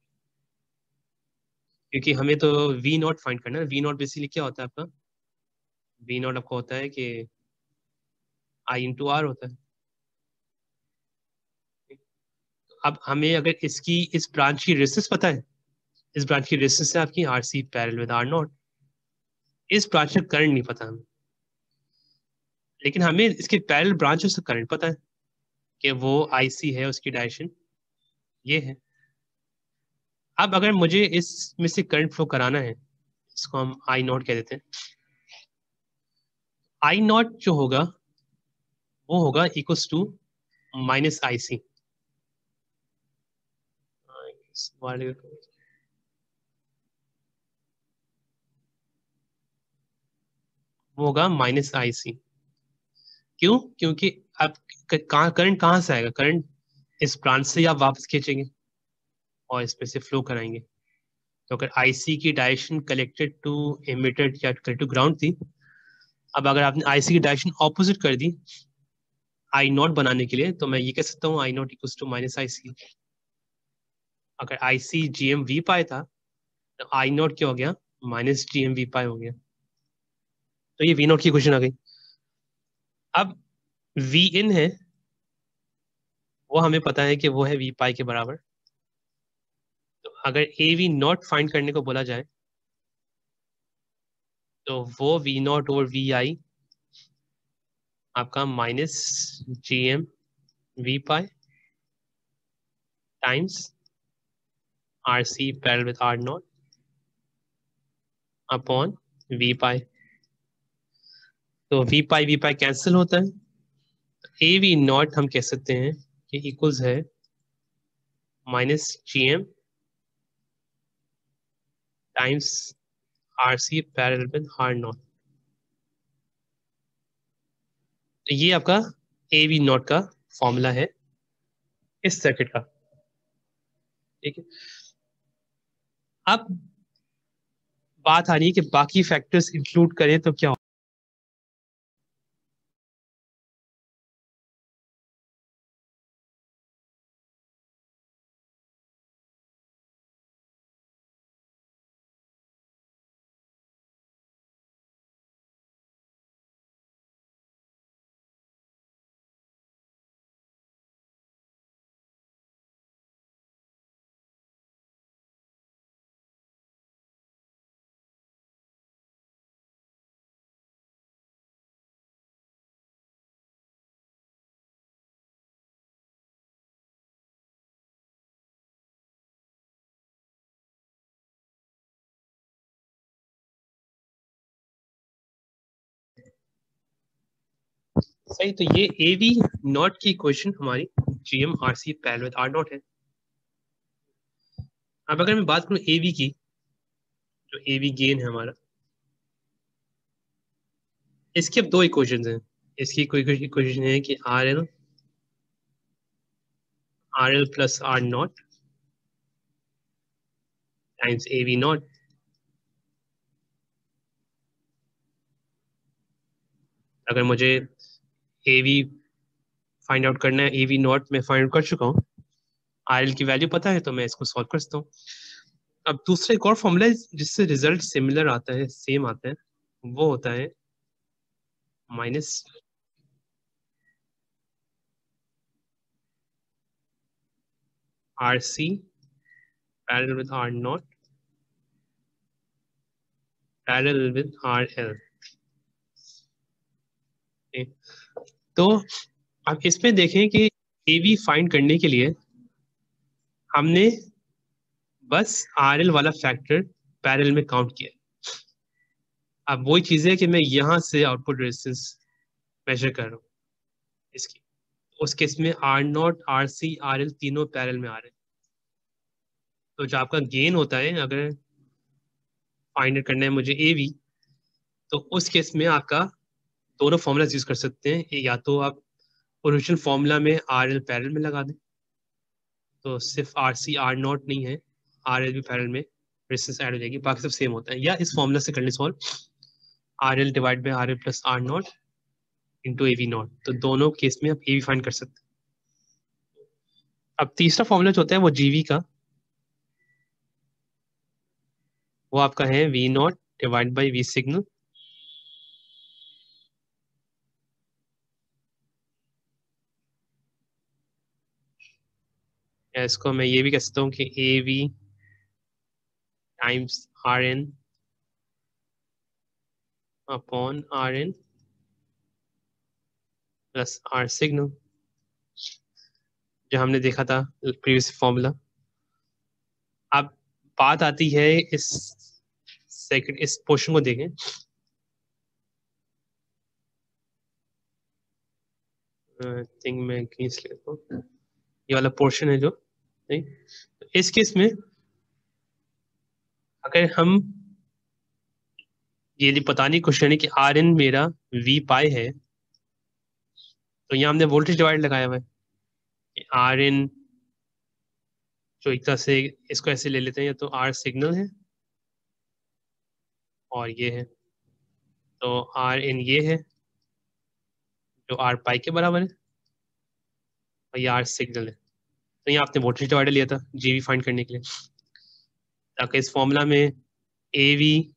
क्योंकि हमें तो वी नॉट फाइंड करना है। वी नॉट बेसिकली क्या होता है आपका? वी नॉट आपका होता है कि आई इंटू आर होता है। अब हमें अगर इसकी इस ब्रांच की रेसिस पता है, इस ब्रांच की रेसिस है आपकी R C parallel with R naught. इस ब्रांच का करंट नहीं पता हमें, लेकिन हमें इसके पैरेलल ब्रांच से करंट पता है कि वो आई सी है, उसकी डायरेक्शन ये है। अब अगर मुझे इसमें से करंट फ्लो कराना है, इसको हम आई नॉट कह देते हैं। आई नॉट जो होगा वो होगा इक्वल्स टू माइनस आई सी। वो होगा माइनस आई सी। क्यों? क्योंकि अब करंट कहाँ से आएगा? करंट इस ब्रांच से आप वापस खींचेंगे और इसमें से फ्लो कराएंगे। तो अगर आईसी की डायरेक्शन कलेक्टेड टू एमिटेड या कलेक्टेड टू ग्राउंड थी, अब अगर आपने आईसी की डायरेक्शन ऑपोजिट कर दी आई नॉट बनाने के लिए, तो मैं ये कह सकता हूँ आई नॉट इक्वल्स टू माइनस आई सी। अगर आई सी जी एम वी पाए था, तो आई नॉट क्या हो गया? माइनस जी एम वी पाए हो गया। तो ये वी नॉट की क्वेश्चन आ गई। अब वी इन है, वो हमें पता है कि वो है वी पाई के बराबर। तो अगर ए वी नॉट फाइंड करने को बोला जाए, तो वो V not over V I आपका minus G M V pi times R C parallel with R not upon V pi. तो वी पाई कैंसिल होता है। ए वी नॉट हम कह सकते हैं कि इक्वल्स है minus G M times R C parallel with R naught. तो ये आपका ए वी नॉट का फॉर्मूला है इस सर्किट का। ठीक है, अब बात आ रही है कि बाकी फैक्टर्स इंक्लूड करें तो क्या हो? सही, तो ये ए वी नॉट की इक्वेशन हमारी G M R C parallel with R naught है। अब अगर मैं बात करूं ए वी की, जो ए वी गेन है हमारा, इसकी अब दो इक्वेशन हैं। इसकी कोई इक्वेशन है कि R L plus R naught times A V naught. अगर मुझे ए वी फाइंड आउट करना है, ए वी नॉट मैं फाइंड आउट कर चुका हूँ, आर एल की वैल्यू पता है, तो मैं इसको सॉल्व कर सकता हूँ। अब दूसरा एक और फॉर्मूला है जिससे रिजल्ट सिमिलर आता है, सेम आता है, वो होता है minus R C parallel with R naught parallel with R L. तो आप इसमें देखें कि एवी फाइंड करने के लिए हमने बस आरएल वाला फैक्टर पैरेलल में काउंट किया। अब वही चीज है कि मैं यहाँ से आउटपुट रेजिस्टेंस मेजर कर रहा हूँ इसकी। उस केस में R naught, R C, R L तीनों पैरेलल में आ रहे हैं। तो जो आपका गेन होता है, अगर फाइंड करना है मुझे एवी, तो उस केस में आपका दोनों फॉर्मूलाज यूज कर सकते हैं। या तो आप ओरिजिनल फॉर्मूला में आर एल पैरेलल में लगा दें, तो सिर्फ आर सी आर नॉट नहीं है, आर एल भी पैरेलल में रेजिस्टेंस ऐड हो जाएगी, बाकी सब सेम होता है। या इस फॉर्मूला से कर लें solve, R L divide by R L plus R naught into A V naught. तो दोनों केस में आप ए वी फाइंड कर सकते हैं। अब तीसरा फॉर्मूला जो होता है वो जीवी का, वो आपका है V naught divide by V signal या इसको मैं ये भी कह सकता हूँ कि A V times R N upon R N plus R signal, जो हमने देखा था प्रीवियस फॉर्मूला। अब बात आती है इस सेकंड, इस पोर्शन को देखें। थिंक मैं खींच लेता हूँ, ये वाला पोर्शन है जो नहीं। तो इस केस में अगर हम ये पता नहीं क्वेश्चन है कि आर एन मेरा वी पाई है, तो यहाँ हमने वोल्टेज डिवाइड लगाया हुआ है। आर एन जो एक तरह से इसको ऐसे ले लेते हैं, या तो आर सिग्नल है और ये है, तो आर एन ये है जो आर पाई के बराबर है, और ये आर सिग्नल है। तो यहाँ आपने वोल्टेज डिवाइडर लिया था जीवी फाइंड करने के लिए, ताकि इस फॉर्मूला में ए वी,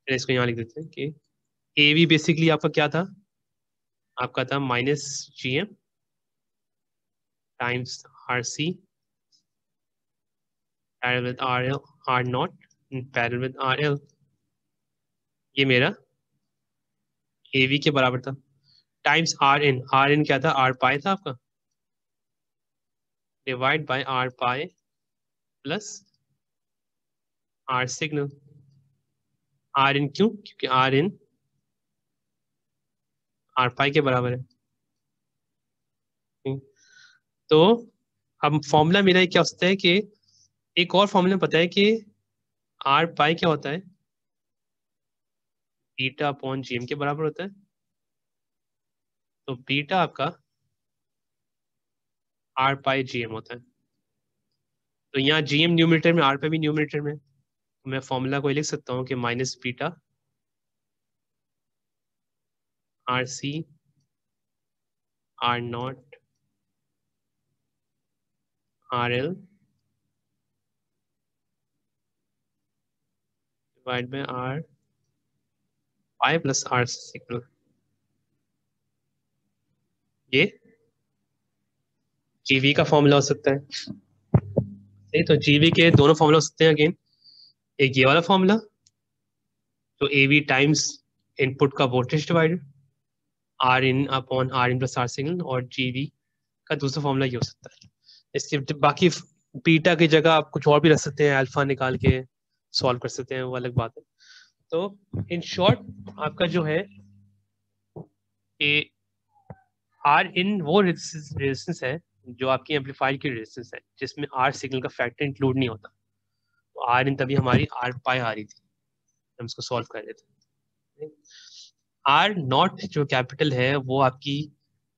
इसको यहाँ लिख देते हैं कि ए वी बेसिकली आपका क्या था, आपका था minus G M times R C parallel with R L R naught parallel with R L. ये मेरा ए वी के बराबर था, times R N, R N क्या था, आर पाई था आपका, divide by R pi plus R signal. R N क्यों, क्योंकि आर एन आर पाई के बराबर है। तो अब फॉर्मूला मेरा क्या होता है कि एक और फॉर्मूला पता है कि आर पाई क्या होता है, बीटा अपॉन जीएम के बराबर होता है। तो बीटा आपका आर पाई जीएम होता है। तो यहाँ जीएम न्यूमरेटर में, आर पाई भी न्यूमरेटर में, तो मैं फॉर्मूला को लिख सकता हूँ कि minus beta R C R naught R L divide by R pi plus R signal. ये जीवी का फॉर्मूला हो सकता है। सही, तो जीवी के दोनों फॉर्मूला हो सकते हैं अगेन। एक ये वाला फॉर्मूला तो ए वी टाइम्स इनपुट का voltage divider R in upon R in plus R signal, और जीवी का दूसरा फॉर्मूला ये हो सकता है। इसके बाकी बीटा की जगह आप कुछ और भी रख सकते हैं, अल्फा निकाल के सॉल्व कर सकते हैं, वो अलग बात है। तो इन शॉर्ट आपका जो है कि आर इन वो रेजिस्टेंस है जो आपकी एम्पलीफायर की रेजिस्टेंस है, जिसमें आर सिग्नल का फैक्टर इंक्लूड नहीं होता। तो आर इन तभी हमारी आर पाई आ रही थी, हम इसको सॉल्व कर रहे थे। आर नॉट जो कैपिटल है वो आपकी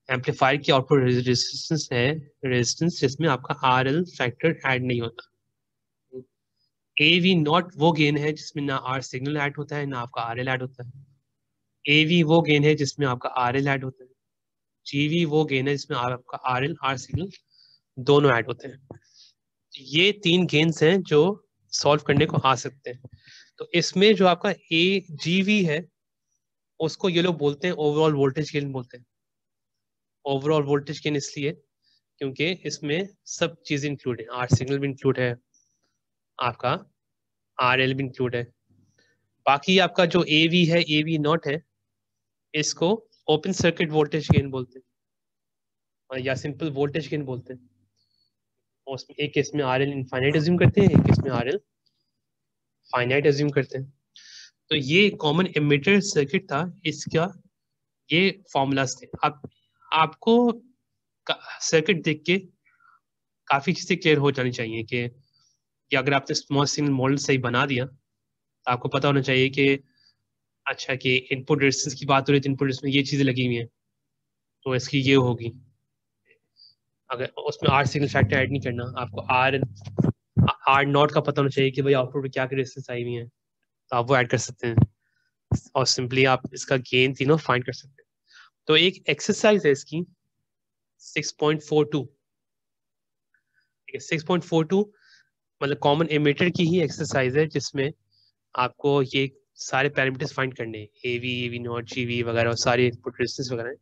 एम्पलीफायर की आउटपुट रेजिस्टेंस है, रेजिस्टेंस जिसमें आपका आर एल फैक्टर ऐड नहीं होता। ए वी नॉट वो गेन है जिसमें ना आर सिग्नल ऐड होता है ना आपका आर एल ऐड होता है। ए वी वो गेन है जिसमें आपका आर एल ऐड होता है। जी वी वो गेन है जिसमें आपका आर एल आर सिग्नल दोनों ऐड होते हैं। ये तीन गेन्स हैं जो सॉल्व करने को आ सकते हैं। तो इसमें जो आपका ए जी वी है उसको ये लोग बोलते हैं ओवरऑल वोल्टेज गेन बोलते हैं। ओवरऑल वोल्टेज गेन इसलिए क्योंकि इसमें सब चीजें इंक्लूड है, आर सिग्नल भी इंक्लूड है, आपका आर एल भी इंक्लूड है। बाकी आपका जो ए वी है, ए वी नॉट है, इसको ओपन सर्किट वोल्टेज गेन बोलते हैं, या सिंपल वोल्टेज गेन बोलते हैं। और उसमें एक केस में आर एल इनफाइनाइट एज्यूम करते हैं, एक केस में आर एल फाइनाइट एज्यूम करते हैं। तो ये कॉमन एमिटर सर्किट था, इसका ये फॉर्मूलाज थे। आप आपको सर्किट देख के काफी चीजें क्लियर हो जानी चाहिए कि अगर आपने स्मॉल सिग्नल मॉडल सही बना दिया तो आपको पता होना चाहिए कि अच्छा कि इनपुट रेजिस्टेंस की बात हो रही है, इनपुट रेजिस्टेंस में ये चीजें लगी हुई हैं तो इसकी ये होगी। अगर उसमें आर सिग्नल फैक्टर ऐड नहीं करना, आपको आर आर नॉट का पता होना चाहिए कि भाई आउटपुट में क्या रेजिस्टेंस आई हुई है, तो आप वो ऐड कर सकते हैं और सिंपली आप इसका गेन तीनों फाइंड कर सकते हैं। तो एक एक्सरसाइज है इसकी 6.42, ठीक है। 6.42 मतलब कॉमन एमिटर की ही एक्सरसाइज है, जिसमें आपको ये सारे पैरामीटर्स फाइंड करने हैं, A V naught G V वगैरह और सारे इनपुट रेजिस्टेंस वगैरह हैं।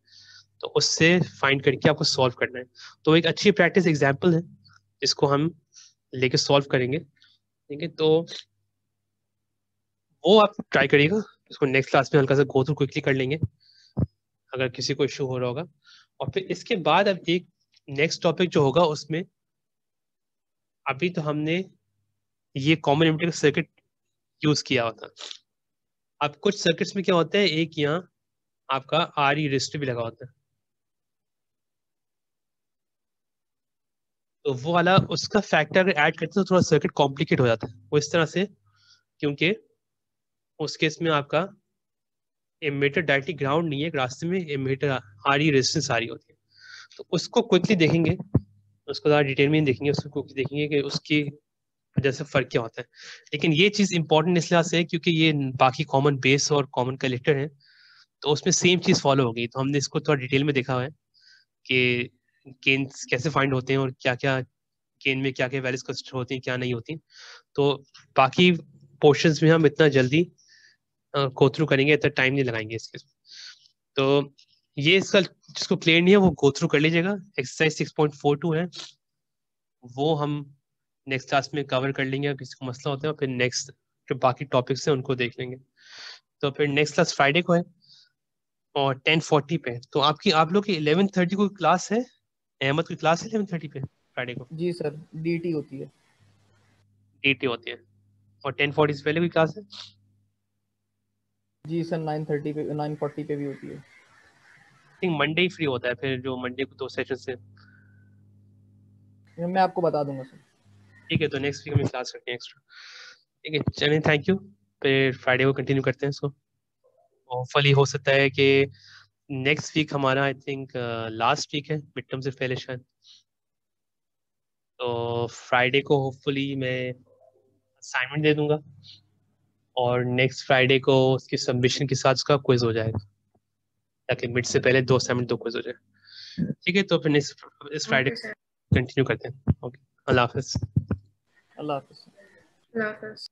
तो उससे फाइंड करके आपको सॉल्व करना है। तो एक अच्छी प्रैक्टिस एग्जाम्पल है जिसको हम लेके सॉल्व करेंगे, ठीक है। तो वो आप ट्राई करिएगा, उसको नेक्स्ट क्लास में हल्का सा गो थ्रू क्विकली कर लेंगे अगर किसी को इशू हो रहा होगा। और फिर इसके बाद अब एक नेक्स्ट टॉपिक जो होगा उसमें, अभी तो हमने ये कॉमन एमिटर सर्किट यूज किया होता। अब कुछ सर्किट्स में क्या होता है, एक यहाँ आपका आर ई रेजिस्टर भी लगा होता है, तो वो वाला उसका फैक्टर अगर ऐड करते हैं तो थोड़ा सर्किट कॉम्प्लिकेट हो जाता है वो इस तरह से, क्योंकि उस केस में आपका एमिटर डायरेक्टली ग्राउंड नहीं है, एक रास्ते में एमिटर आ रही रेजिस्टेंस आ रही होती है। तो उसको क्विकली देखेंगे, उसको ज़्यादा डिटेल में नहीं देखेंगे, उसको क्विकली देखेंगे कि उसकी वजह से फर्क क्या होता है। लेकिन ये चीज़ इंपॉर्टेंट इस लिहाज से है क्योंकि ये बाकी कॉमन बेस और कॉमन कलेक्टर है, तो उसमें सेम चीज़ फॉलो होगी। तो हमने इसको थोड़ा डिटेल में देखा हुआ है कि गेन्स कैसे फाइंड होते हैं और क्या क्या गेन में क्या क्या वैल्यूज कंसिडर होती हैं क्या नहीं होती। तो बाकी पोर्शंस में हम इतना जल्दी गो थ्रू करेंगे, इतना टाइम नहीं लगाएंगे इसके। तो ये इसका जिसको क्लियर नहीं है वो गो थ्रू कर लीजिएगा। एक्सरसाइज 6.42 है, वो हम नेक्स्ट क्लास में कवर कर लेंगे, अगर किसी को मसला होता है, और फिर नेक्स्ट जो बाकी टॉपिक्स हैं उनको देख लेंगे। तो फिर नेक्स्ट क्लास फ्राइडे को है और 10:40 पे। तो आपकी आप लोग की 11:30 को क्लास है, अहमद की क्लास है 11:30 पे फ्राइडे को? जी सर, डीटी होती है। डीटी होती है। और 10:40 से पहले भी क्लास है? जी सर, 9:30 पे 9:40 पे भी होती है। थिंक मंडे ही फ्री होता है फिर, जो मंडे को 2 सेशन से। मैं आपको बता दूंगा सर। ठीक है, तो नेक्स्ट वीक में क्लास रखते हैं एक्स्ट्रा। ठीक है, चलिए, थैंक यू। फिर फ्राइडे को कंटिन्यू करते हैं इसको। होपफुली हो सकता है कि नेक्स्ट वीक हमारा आई थिंक लास्ट वीक है मिड टर्म से पहले शायद। तो फ्राइडे को होपफुली मैं असाइनमेंट दे दूंगा और नेक्स्ट फ्राइडे को उसकी सबमिशन के साथ उसका क्विज हो जाएगा, ताकि मिड से पहले 2 असाइनमेंट 2 क्विज हो जाए। ठीक है, तो फिर नेक्स्ट इस फ्राइडे ओके सर। कंटिन्यू करते हैं। ओके, अल्लाह हाफिज। अल्लाह हाफिज़। अल्लाह हाफिज़।